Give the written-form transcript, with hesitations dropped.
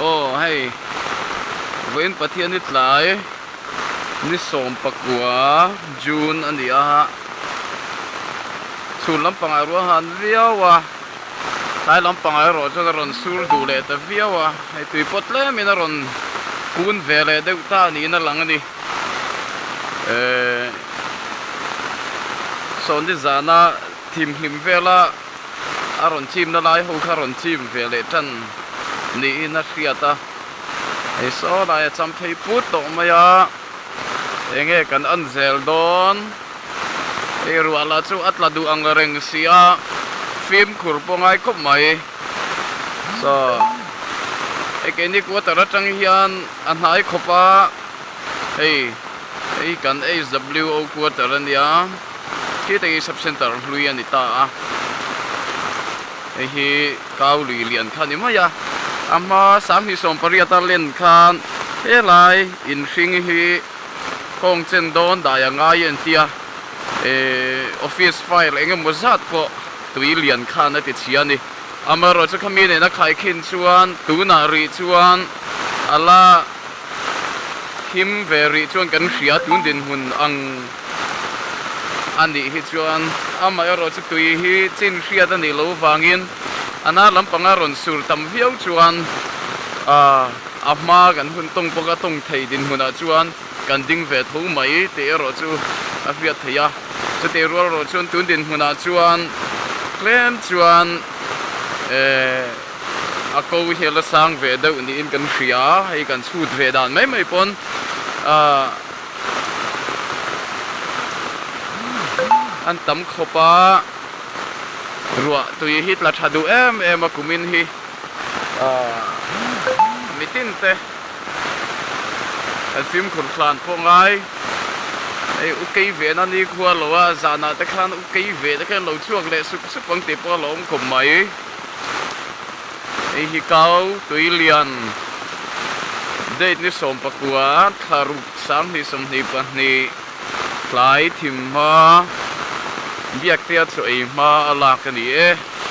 ô hay wen pathian nít lại ni som pakua June anh đi à sun lam pangai ruang han viawa tai lam pangai ro cho ron sur du le ta viawa ai tui pot le mi na ron kun vele de ta ni na lang ani son di zana tim him vela aron chim na lai ho kharon chim vele tan ni na khiata ai so lai cham thei put to maya enge kan an zel don e ruala chu atla du angareng sia film khurpongai khop mai so e ke ni ko tara tang hian an hai khopa ei kan AWO ko tara nia ki te sub center Lian ita hi kau Lian khan ni maya ama sam hi som pariata len khan e lai in hring hi kong chen don da ya nga yen tia office file enge mozat ko tui Lian khan ati chiani amaro cha khami ne na khai khin chuan tu na ri chuan ala him very chuan kan hria tun din hun ang ani hi chuan ama ro chu tui hi chin hria ta ni lo wangin ana lampanga ron sur tam viau chuan ama kan hun tong poka tong thei din huna chuan kan ding ve tho mai te ro chu a viat theya chu te ro chuan tun din huna chuan klem chuan a ko hela sang ve deuh ni in kan hria hei kan chhut ve dan mai pon an tam khopa ruwa tui hit la thadu em akumin hi mitin te an film khur khlan po ngai ei ukei ve na ni khuwa lowa zana te khan ukei ve te khan lo chuak le su pang te po lom khom mai ei hi kau tui Lian date ni som pakua tharuk sam ni som ni pa ni klai thim ma biak tia chu ei ma ala ka ni